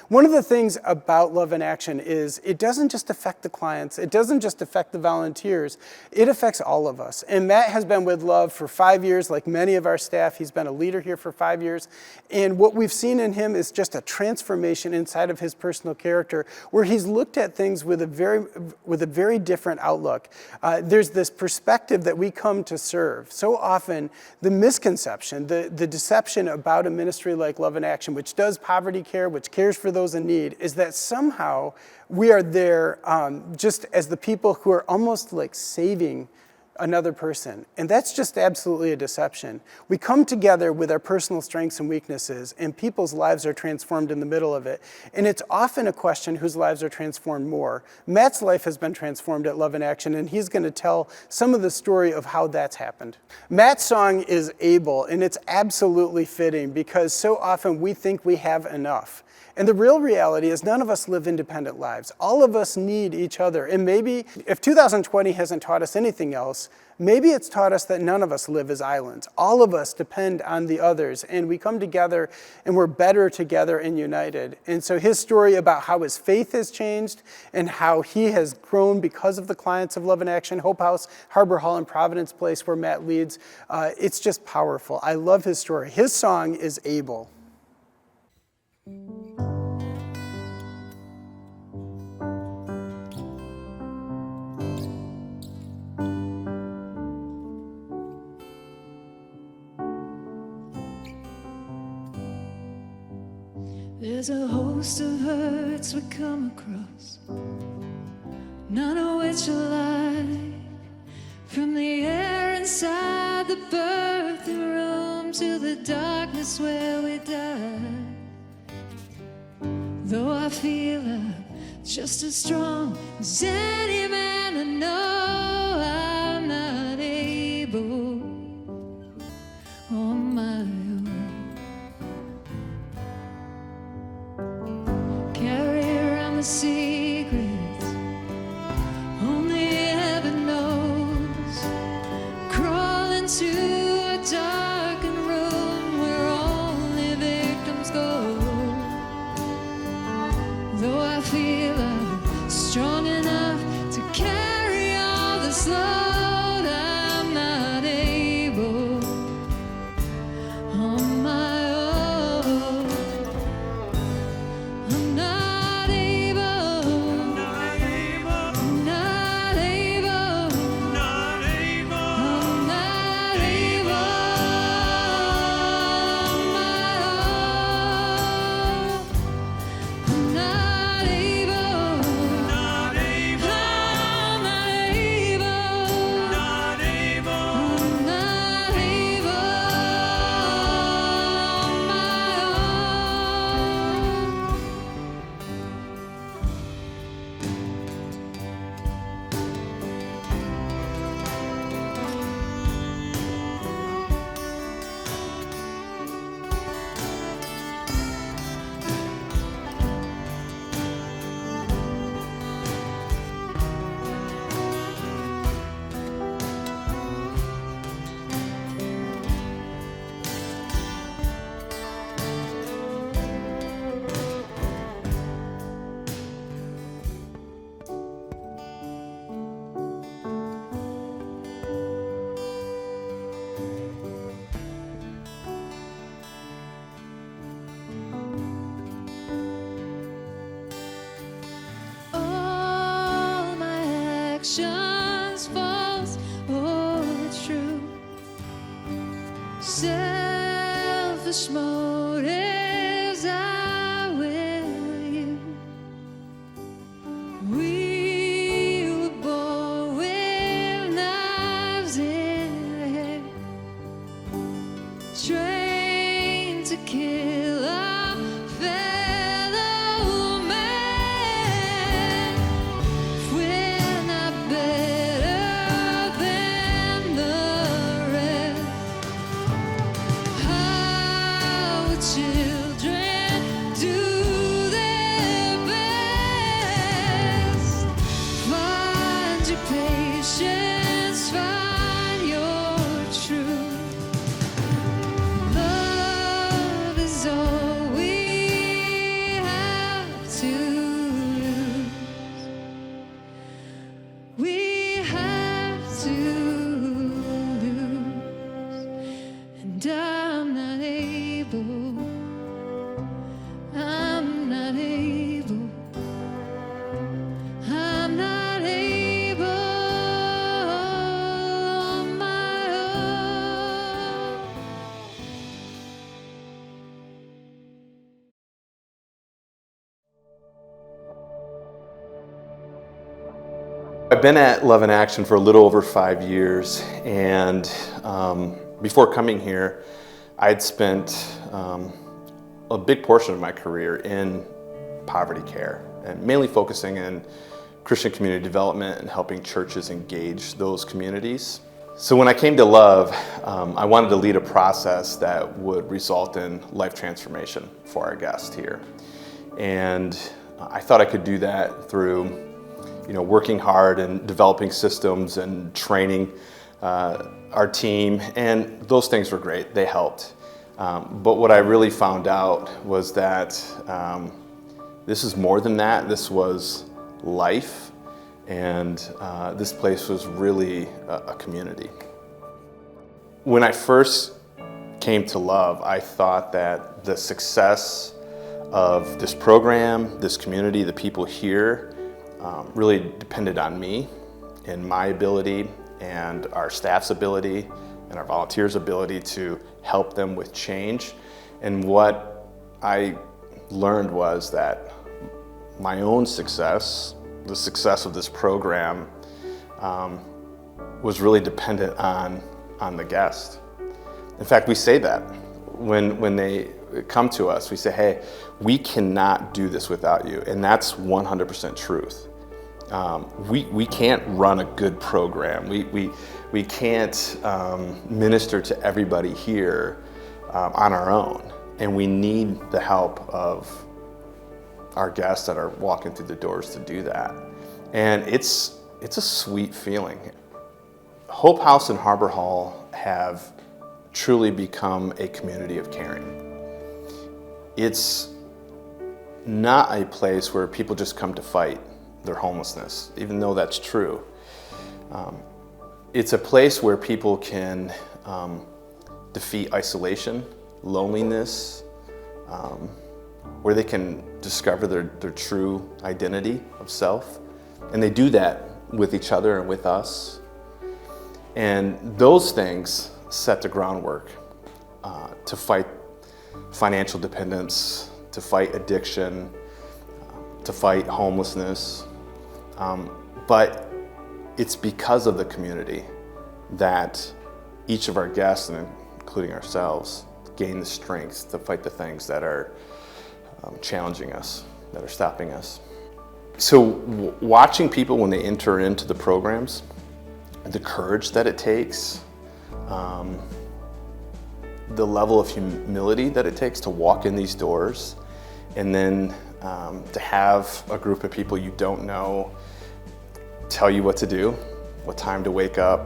One of the things about Love in Action is it doesn't just affect the clients, it doesn't just affect the volunteers, it affects all of us. And Matt has been with Love for 5 years, like many of our staff. He's been a leader here for 5 years. And what we've seen in him is just a transformation inside of his personal character, where he's looked at things with a very different outlook. There's this perspective that we come to serve. So often, the misconception, the deception about a ministry like Love in Action, which does poverty care, which cares for those in need, is that somehow we are there just as the people who are almost like saving another person. And that's just absolutely a deception. We come together with our personal strengths and weaknesses, and people's lives are transformed in the middle of it. And it's often a question whose lives are transformed more. Matt's life has been transformed at Love in Action, and he's going to tell some of the story of how that's happened. Matt's song is Able, and it's absolutely fitting because so often we think we have enough. And the real reality is none of us live independent lives. All of us need each other. And maybe if 2020 hasn't taught us anything else, maybe it's taught us that none of us live as islands. All of us depend on the others, and we come together and we're better together and united. And so his story about how his faith has changed and how he has grown because of the clients of Love in Action, Hope House, Harbor Hall, and Providence Place, where Matt leads, it's just powerful. I love his story. His song is Able. There's a host of hurts we come across, none of which alike. From the air inside the birthing room to the darkness where we die. Though I feel I'm just as strong as any man, I know I'm not able on my own. Carry around the secrets only heaven knows. Crawl into a darkened room where only victims go. Though I feel I'm strong enough to carry all this load, I'm not able on my own. I'm not able. I'm not able. I'm not able. I'm not able. I'm not able on my own. I'm not able. I'm not able. I'm not able. I'm not able. I'm not able on my own. All my actions false or true. Selfish motives I will use. We were born with knives in our head, trained to kill our fellow man. We're not better than the rest. How I've been at Love in Action for a little over 5 years, and before coming here, I'd spent a big portion of my career in poverty care, and mainly focusing in Christian community development and helping churches engage those communities. So when I came to Love, I wanted to lead a process that would result in life transformation for our guests here. And I thought I could do that through working hard and developing systems and training our team, and those things were great, they helped. But what I really found out was that this is more than that. This was life, and this place was really a community. When I first came to Love, I thought that the success of this program, this community, the people here, really depended on me and my ability and our staff's ability and our volunteers' ability to help them with change. And what I learned was that my own success, the success of this program, was really dependent on the guest. In fact, we say that when they come to us, we say, hey, we cannot do this without you. And that's 100% truth. We can't run a good program. We can't minister to everybody here on our own. And we need the help of our guests that are walking through the doors to do that. And it's a sweet feeling. Hope House and Harbor Hall have truly become a community of caring. It's not a place where people just come to fight their homelessness, even though that's true. It's a place where people can defeat isolation, loneliness, where they can discover their true identity of self. And they do that with each other and with us. And those things set the groundwork to fight financial dependence, to fight addiction, to fight homelessness. But it's because of the community that each of our guests, and including ourselves, gain the strength to fight the things that are challenging us, that are stopping us. So watching people when they enter into the programs, the courage that it takes, the level of humility that it takes to walk in these doors, and then to have a group of people you don't know tell you what to do, what time to wake up,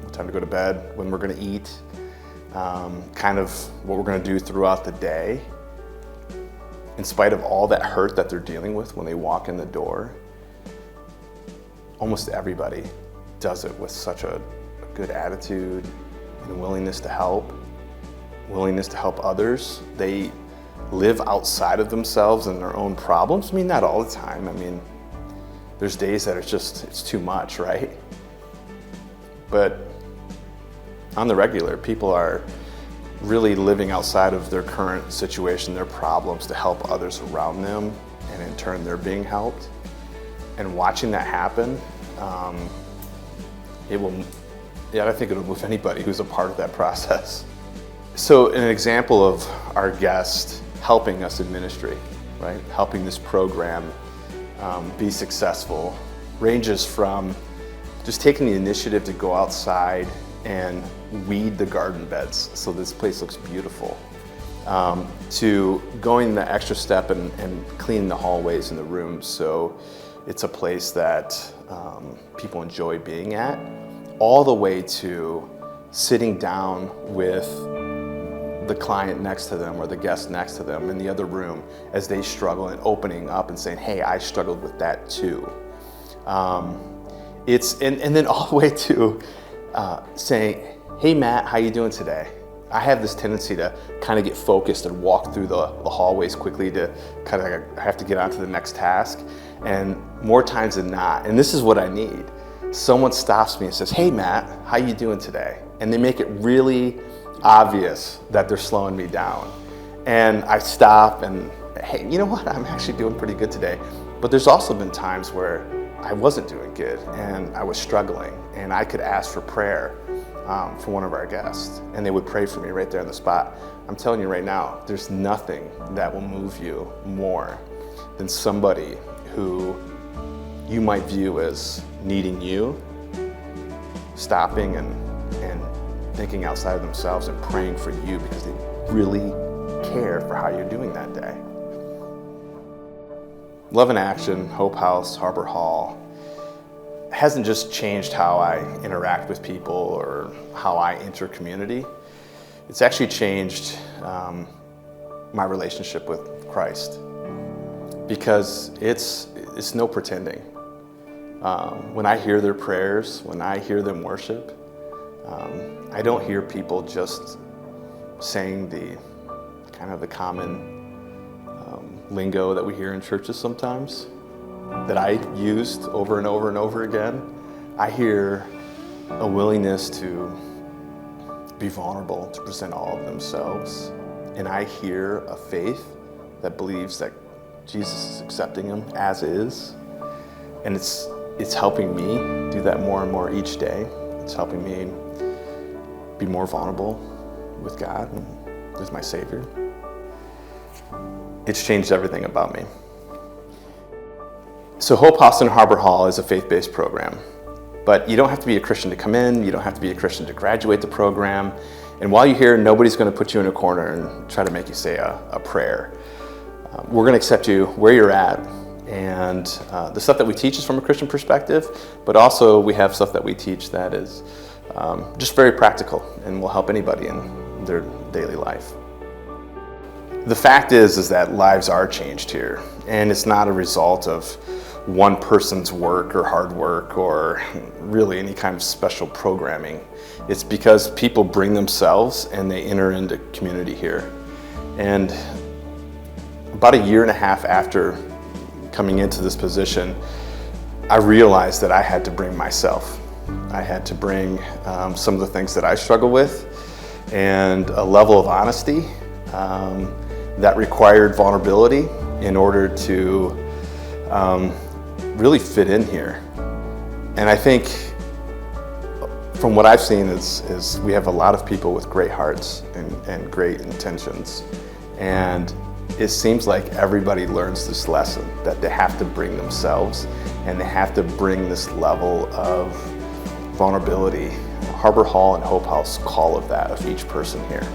what time to go to bed, when we're going to eat, kind of what we're going to do throughout the day. In spite of all that hurt that they're dealing with when they walk in the door, almost everybody does it with such a good attitude and willingness to help others. They live outside of themselves and their own problems. I mean, not all the time. I mean, there's days that it's too much, right? But on the regular, people are really living outside of their current situation, their problems, to help others around them, and in turn, they're being helped. And watching that happen, I think it'll move anybody who's a part of that process. So an example of our guest helping us in ministry, right? Helping this program be successful ranges from just taking the initiative to go outside and weed the garden beds so this place looks beautiful, to going the extra step and cleaning the hallways and the rooms so it's a place that people enjoy being at, all the way to sitting down with the client next to them or the guest next to them in the other room as they struggle, and opening up and saying, hey, I struggled with that too. And then all the way to saying, hey Matt, how you doing today? I have this tendency to kind of get focused and walk through the hallways quickly to kind of have to get on to the next task. And more times than not, and this is what I need, someone stops me and says, hey Matt, how you doing today? And they make it really obvious that they're slowing me down. And I stop and, hey, you know what? I'm actually doing pretty good today. But there's also been times where I wasn't doing good and I was struggling, and I could ask for prayer for one of our guests, and they would pray for me right there on the spot. I'm telling you right now, there's nothing that will move you more than somebody who you might view as needing you, stopping and thinking outside of themselves and praying for you because they really care for how you're doing that day. Love in Action, Hope House, Harbor Hall hasn't just changed how I interact with people or how I enter community. It's actually changed my relationship with Christ, because it's no pretending. When I hear their prayers, when I hear them worship, I don't hear people just saying the kind of the common lingo that we hear in churches sometimes, that I used over and over and over again. I hear a willingness to be vulnerable, to present all of themselves. And I hear a faith that believes that Jesus is accepting them as is. And it's helping me do that more and more each day. It's helping me be more vulnerable with God and with my Savior. It's changed everything about me. So Hope House and Harbor Hall is a faith-based program, but you don't have to be a Christian to come in, you don't have to be a Christian to graduate the program, and while you're here, nobody's going to put you in a corner and try to make you say a prayer. We're going to accept you where you're at, and the stuff that we teach is from a Christian perspective, but also we have stuff that we teach that is just very practical and will help anybody in their daily life. The fact is that lives are changed here, and it's not a result of one person's work or hard work or really any kind of special programming. It's because people bring themselves and they enter into community here. And about a year and a half after coming into this position, I realized that I had to bring myself. I had to bring some of the things that I struggle with, and a level of honesty that required vulnerability in order to really fit in here. And I think from what I've seen is we have a lot of people with great hearts and great intentions. And it seems like everybody learns this lesson, that they have to bring themselves and they have to bring this level of vulnerability. Harbor Hall and Hope House call of that of each person here.